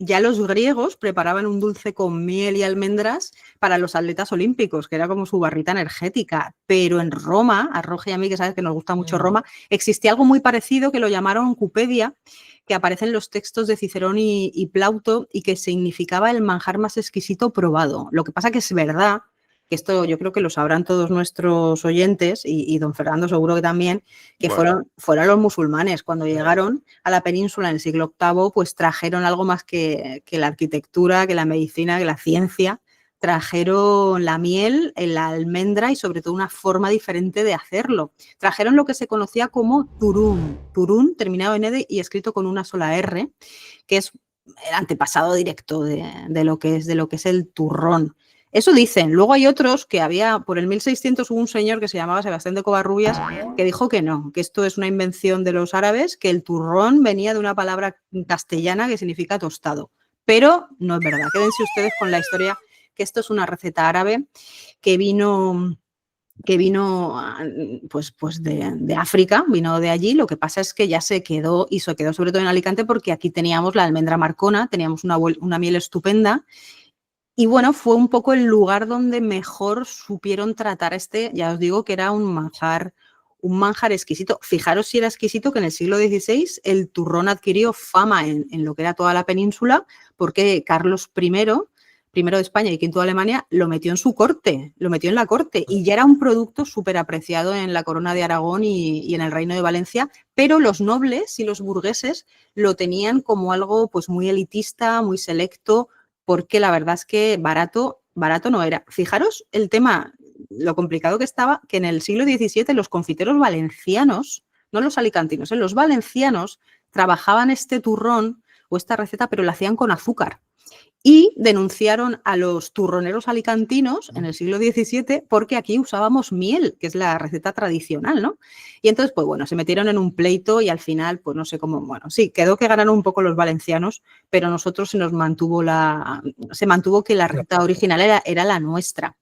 ya los griegos preparaban un dulce con miel y almendras para los atletas olímpicos, que era como su barrita energética. Pero en Roma, a Roge y a mí, que sabes que nos gusta mucho Roma, existía algo muy parecido que lo llamaron cupedia, que aparece en los textos de Cicerón y Plauto y que significaba el manjar más exquisito probado. Lo que pasa que es verdad, que esto yo creo que lo sabrán todos nuestros oyentes y don Fernando seguro que también, que fueron los musulmanes. Cuando llegaron a la península en el siglo VIII, pues trajeron algo más que la arquitectura, que la medicina, que la ciencia. Trajeron la miel, la almendra y sobre todo una forma diferente de hacerlo. Trajeron lo que se conocía como turún. Turún, terminado en ed y escrito con una sola R, que es el antepasado directo de lo que es el turrón. Eso dicen. Luego hay otros que había, por el 1600 hubo un señor que se llamaba Sebastián de Covarrubias que dijo que no, que esto es una invención de los árabes, que el turrón venía de una palabra castellana que significa tostado. Pero no es verdad. Quédense ustedes con la historia, que esto es una receta árabe que vino pues de África, vino de allí. Lo que pasa es que ya se quedó, y se quedó sobre todo en Alicante porque aquí teníamos la almendra marcona, teníamos una miel estupenda. Y bueno, fue un poco el lugar donde mejor supieron tratar ya os digo que era un manjar exquisito. Fijaros si era exquisito que en el siglo XVI el turrón adquirió fama en lo que era toda la península, porque Carlos primero de España y quinto de Alemania, lo metió en su corte, lo metió en la corte, y ya era un producto súper apreciado en la corona de Aragón y en el reino de Valencia, pero los nobles y los burgueses lo tenían como algo pues muy elitista, muy selecto, porque la verdad es que barato no era. Fijaros el tema, lo complicado que estaba, que en el siglo XVII los confiteros valencianos, no los alicantinos, los valencianos trabajaban este turrón o esta receta, pero la hacían con azúcar. Y denunciaron a los turroneros alicantinos en el siglo XVII porque aquí usábamos miel, que es la receta tradicional, ¿no? Y entonces, pues bueno, se metieron en un pleito y al final, pues no sé cómo, bueno, sí, quedó que ganaron un poco los valencianos, pero a nosotros se mantuvo que la receta original era la nuestra.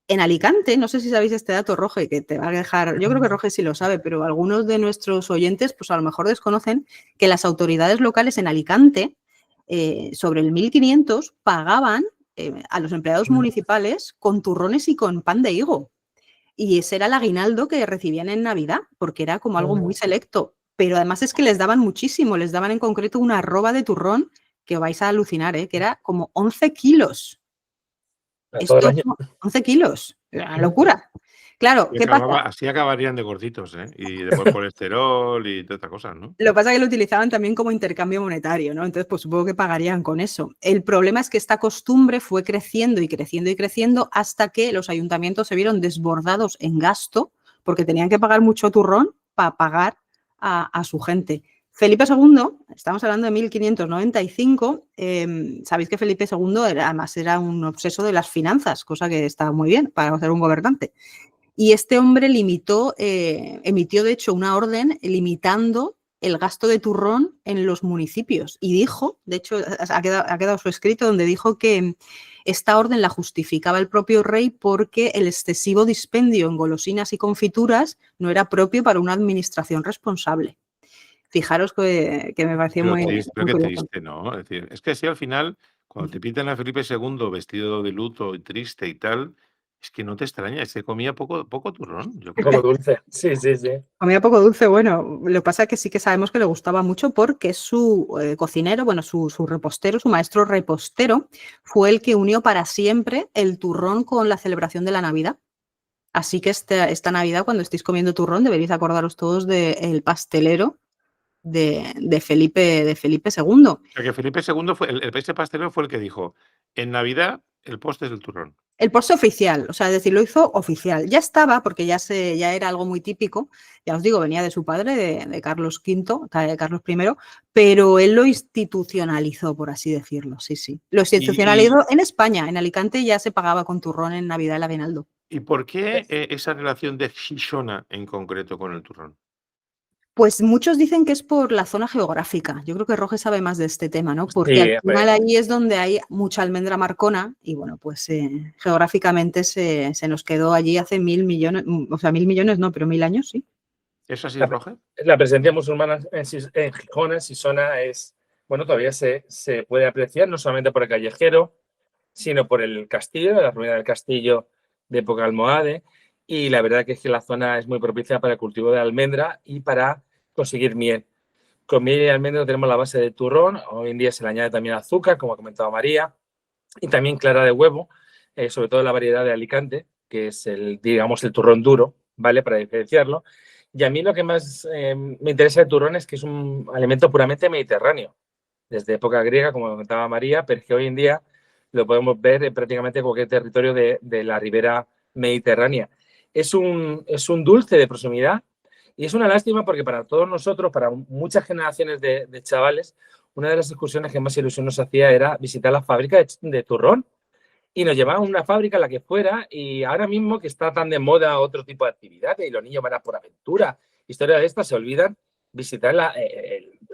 En Alicante, no sé si sabéis este dato, Roge, que te va a dejar, yo creo que Roge sí lo sabe, pero algunos de nuestros oyentes, pues a lo mejor desconocen que las autoridades locales en Alicante, sobre el 1500, pagaban a los empleados municipales con turrones y con pan de higo. Y ese era el aguinaldo que recibían en Navidad, porque era como algo muy selecto. Pero además es que les daban muchísimo, les daban en concreto una arroba de turrón que vais a alucinar, que era como 11 kilos. Esto, 11 kilos, una locura. Claro, ¿qué pasa? Así acabarían de gorditos, y después colesterol y todas estas cosas, ¿no? Lo que pasa es que lo utilizaban también como intercambio monetario, ¿no? Entonces, pues supongo que pagarían con eso. El problema es que esta costumbre fue creciendo y creciendo y creciendo hasta que los ayuntamientos se vieron desbordados en gasto porque tenían que pagar mucho turrón para pagar a su gente. Felipe II, estamos hablando de 1595, sabéis que Felipe II además era un obseso de las finanzas, cosa que está muy bien para ser un gobernante. Y este hombre emitió de hecho una orden limitando el gasto de turrón en los municipios y dijo, de hecho ha quedado su escrito donde dijo que esta orden la justificaba el propio rey porque el excesivo dispendio en golosinas y confituras no era propio para una administración responsable. Fijaros que me pareció muy triste, pero qué triste, ¿no? Es decir, es que así al final, cuando te pintan a Felipe II vestido de luto y triste y tal, es que no te extraña, se comía poco turrón, yo creo. Poco dulce, sí. Comía poco dulce, bueno, lo que pasa es que sí que sabemos que le gustaba mucho porque su cocinero, bueno, su repostero, su maestro repostero, fue el que unió para siempre el turrón con la celebración de la Navidad. Así que esta Navidad, cuando estéis comiendo turrón, deberéis acordaros todos del pastelero de Felipe II. O sea, que Felipe II el país pastelero fue el que dijo, en Navidad el postre es el turrón. El postre oficial, o sea, es decir, lo hizo oficial. Ya estaba, porque ya era algo muy típico, ya os digo, venía de su padre, de Carlos V, de Carlos I, pero él lo institucionalizó, por así decirlo, sí. Lo institucionalizó en España, en Alicante ya se pagaba con turrón en Navidad el aguinaldo. ¿Y por qué esa relación de Xixona en concreto con el turrón? Pues muchos dicen que es por la zona geográfica. Yo creo que Roge sabe más de este tema, ¿no? Porque al final allí es donde hay mucha almendra marcona y bueno, pues geográficamente se nos quedó allí hace 1.000 millones, o sea, 1.000 millones no, pero 1.000 años, sí. ¿Es así, Roge? La presencia musulmana en Gijón, en Xixona, es bueno, todavía se puede apreciar, no solamente por el callejero, sino por el castillo, la ruina del castillo de época almohade. Y la verdad que es que la zona es muy propicia para el cultivo de almendra y para conseguir miel. Con miel y almendra tenemos la base de turrón, hoy en día se le añade también azúcar, como ha comentado María, y también clara de huevo, sobre todo la variedad de Alicante, que es digamos, el turrón duro, ¿vale? Para diferenciarlo. Y a mí lo que más me interesa del turrón es que es un alimento puramente mediterráneo, desde época griega, como comentaba María, pero es que hoy en día lo podemos ver en prácticamente cualquier territorio de la ribera mediterránea. Es un dulce de proximidad y es una lástima porque para todos nosotros, para muchas generaciones de chavales, una de las excursiones que más ilusión nos hacía era visitar la fábrica de turrón y nos llevaban a una fábrica, la que fuera, y ahora mismo que está tan de moda otro tipo de actividades y los niños van a por aventura, historias de estas, se olvidan visitar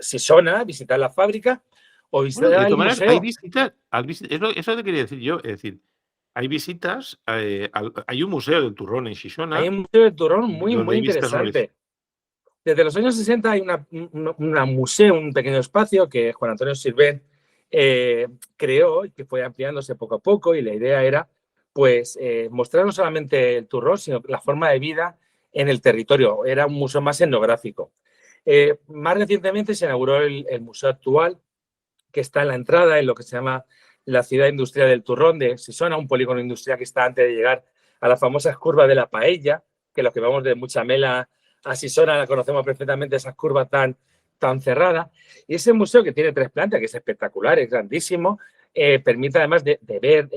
Sisona, visitar la fábrica o Bueno, de visitar el todas maneras, hay museo. visitas, eso te quería decir yo, es decir, hay visitas, hay un museo del turrón en Hay Xixona, un museo de turrón muy, donde muy hay visitas honoríficas. interesante. Desde los años 60 hay un museo, un pequeño espacio que Juan Antonio Sirvent creó y que fue ampliándose poco a poco, y la idea era pues mostrar no solamente el turrón, sino la forma de vida en el territorio. Era un museo más etnográfico. Más recientemente se inauguró el museo actual, que está en la entrada, en lo que se llama la ciudad industrial del turrón de Sisona, un polígono industrial que está antes de llegar a las famosas curvas de la paella, que los que vamos de Muchamela a Sisona la conocemos perfectamente, esas curvas tan cerradas. Y ese museo, que tiene 3 plantas, que es espectacular, es grandísimo, permite además de ver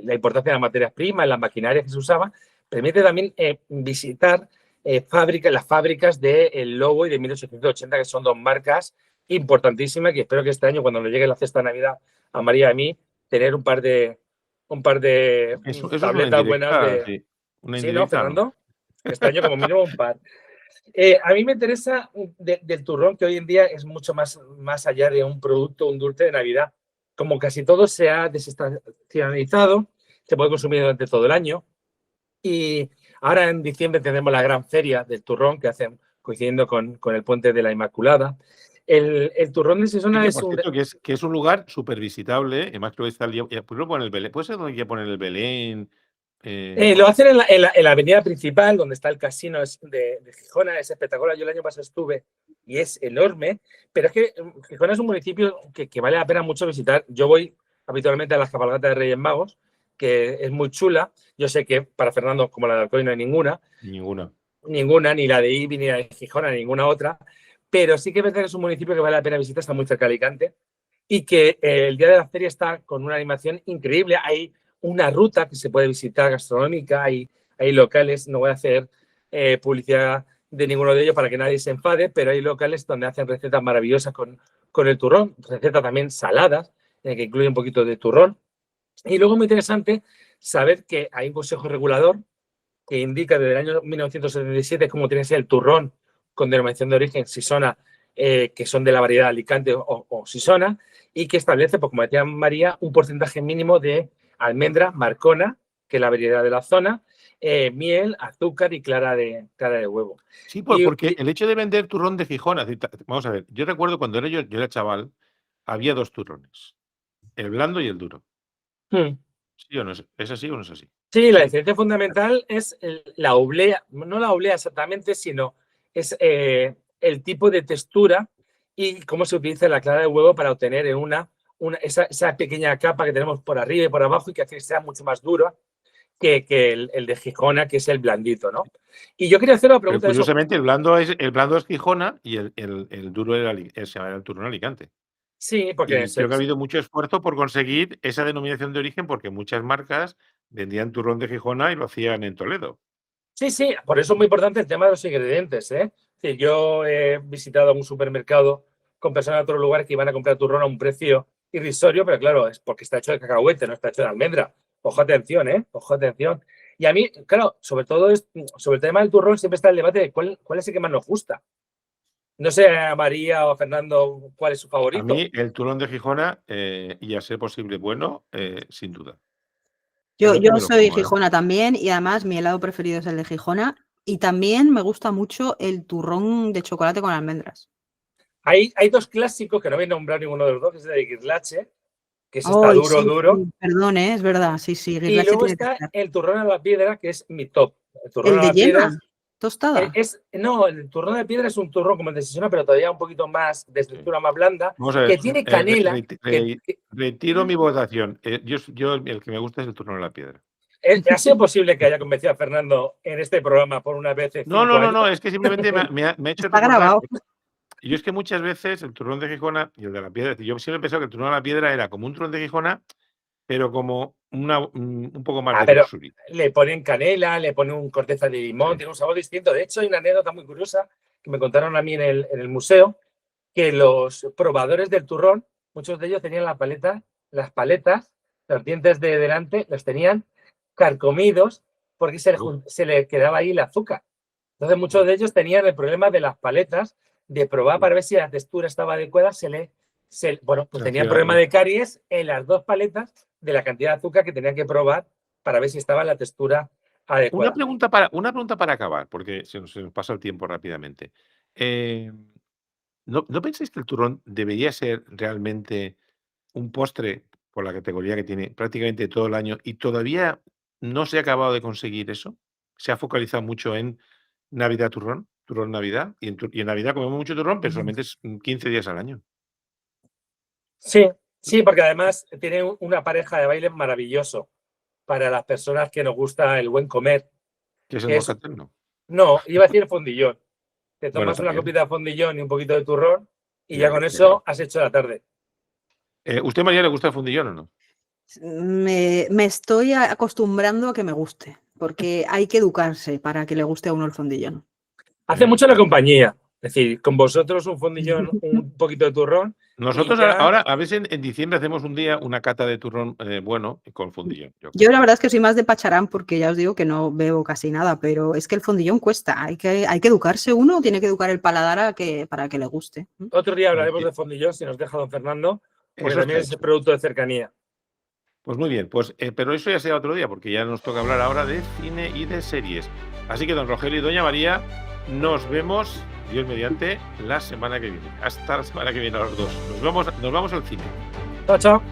la importancia de las materias primas, las maquinarias que se usaban, permite también visitar las fábricas del Lobo y de 1880, que son 2 marcas importantísimas, que espero que este año, cuando nos llegue la cesta de Navidad a María y a mí, tener un par de Eso es una tabletas buenas indirecta, de... sí. Una Sí, ¿no, indirecta, ¿no? Fernando? Este año como mínimo un par. A mí me interesa del turrón, que hoy en día es mucho más allá de un producto, un dulce de Navidad. Como casi todo se ha desestacionalizado, se puede consumir durante todo el año. Y ahora en diciembre tenemos la gran feria del turrón que hacen coincidiendo con el puente de la Inmaculada. El turrón de Sí, Sisona que es por un... cierto, que es un lugar súper visitable, además creo que está el día, pues lo pone el Belén, puede ser donde hay que poner el Belén, Lo hacen en la avenida principal, donde está el casino de Gijona, es espectacular. Yo el año pasado estuve y es enorme, pero es que Gijona es un municipio que vale la pena mucho visitar. Yo voy habitualmente a las cabalgatas de Reyes Magos, que es muy chula. Yo sé que para Fernando, como la de Alcoy, no hay ninguna. ni la de Ibi, ni la de Gijona, ni ninguna otra, pero sí que es verdad que es un municipio que vale la pena visitar, está muy cerca de Alicante, y que el día de la feria está con una animación increíble. Hay una ruta que se puede visitar gastronómica, hay locales, no voy a hacer publicidad de ninguno de ellos para que nadie se enfade, pero hay locales donde hacen recetas maravillosas con el turrón, recetas también saladas, que incluyen un poquito de turrón. Y luego muy interesante saber que hay un consejo regulador que indica desde el año 1977 cómo tiene que ser el turrón con denominación de origen Sisona, que son de la variedad Alicante o Sisona, y que establece, pues como decía María, un porcentaje mínimo de almendra marcona, que es la variedad de la zona, miel, azúcar y clara de huevo. Sí, Y, porque el hecho de vender turrón de Gijón, vamos a ver, yo recuerdo cuando yo era chaval, había 2 turrones, el blando y el duro. ¿Sí o no es así o no es así? sí, la Sí. diferencia fundamental es la oblea, no la oblea exactamente, sino es el tipo de textura y cómo se utiliza la clara de huevo para obtener esa pequeña capa que tenemos por arriba y por abajo, y que hace que sea mucho más dura que el de Gijona, que es el blandito, ¿no? Y yo quería hacer una Pero pregunta de eso. curiosamente el blando es Gijona y el duro se llama el turrón Alicante. Sí, porque Y creo que ha habido mucho esfuerzo por conseguir esa denominación de origen, porque muchas marcas vendían turrón de Gijona y lo hacían en Toledo. sí, por eso es muy importante el tema de los ingredientes, ¿eh? Sí, yo he visitado un supermercado con personas de otros lugares que iban a comprar turrón a un precio irrisorio, pero claro, es porque está hecho de cacahuete, no está hecho de almendra. Ojo, atención, ¿eh? Ojo, atención. Y a mí, claro, sobre el tema del turrón siempre está el debate de cuál es el que más nos gusta. No sé, a María o a Fernando, cuál es su A favorito. mí el turrón de Gijona, y a ser posible bueno, sin duda. El Yo otro me lo soy como, ¿eh? Gijona también y además mi helado preferido es el de Gijona y también me gusta mucho el turrón de chocolate con almendras. Hay dos clásicos que no voy a nombrar ninguno de los dos, que es el de Guirlache, que es está duro. Sí, perdón, es verdad, sí. Y luego está el turrón a la piedra, que es mi top. El de yema tostada. No, el turrón de piedra es un turrón como el de Sisona, pero todavía un poquito más, de estructura más blanda, que tiene canela. Retiro mi votación. Yo el que me gusta es el turrón a la piedra. ¿Ha sido posible que haya convencido a Fernando en este programa por una vez? No, es que simplemente me ha hecho Está grabado. Y yo es que muchas veces el turrón de Gijona y el de la piedra, yo siempre he pensado que el turrón a la piedra era como un turrón de Gijona, pero como un poco más de luxury. Le ponen canela, le ponen un corteza de limón, tiene un sabor distinto. De hecho, hay una anécdota muy curiosa que me contaron a mí en el museo, que los probadores del turrón, muchos de ellos tenían las paletas, los dientes de delante, los tenían carcomidos porque se le quedaba ahí el azúcar. Entonces, muchos de ellos tenían el problema de las paletas, de probar para ver si la textura estaba adecuada, tenían problema de caries en las dos paletas de la cantidad de azúcar que tenían que probar para ver si estaba la textura adecuada. Una pregunta para acabar, porque se nos pasa el tiempo rápidamente. ¿No pensáis que el turrón debería ser realmente un postre por la categoría que tiene prácticamente todo el año y todavía no se ha acabado de conseguir eso? Se ha focalizado mucho en Navidad turrón Navidad, y en Navidad comemos mucho turrón, pero solamente es 15 días al año. Sí, porque además tiene una pareja de baile maravilloso para las personas que nos gusta el buen comer. ¿Qué es el moscatel? No, iba a decir el fondillón. Te tomas una copita de fondillón y un poquito de turrón y ya con eso has hecho la tarde. ¿Usted, María, le gusta el fondillón o no? Me estoy acostumbrando a que me guste, porque hay que educarse para que le guste a uno el fondillón. Hace mucho la compañía. Es decir, con vosotros un fondillón, un poquito de turrón. Nosotros ahora, a veces en diciembre hacemos un día una cata de turrón bueno con fondillón. Yo la verdad es que soy más de pacharán porque ya os digo que no bebo casi nada, pero es que el fondillón cuesta. Hay que educarse uno, tiene que educar el paladar para que le guste. Otro día hablaremos de fondillón, si nos deja don Fernando, porque también es producto de cercanía. Pues muy bien, pero eso ya será otro día, porque ya nos toca hablar ahora de cine y de series. Así que don Rogelio y doña María, nos vemos, Dios mediante, la semana que viene. Hasta la semana que viene a los dos. Nos vamos al cine. Chao.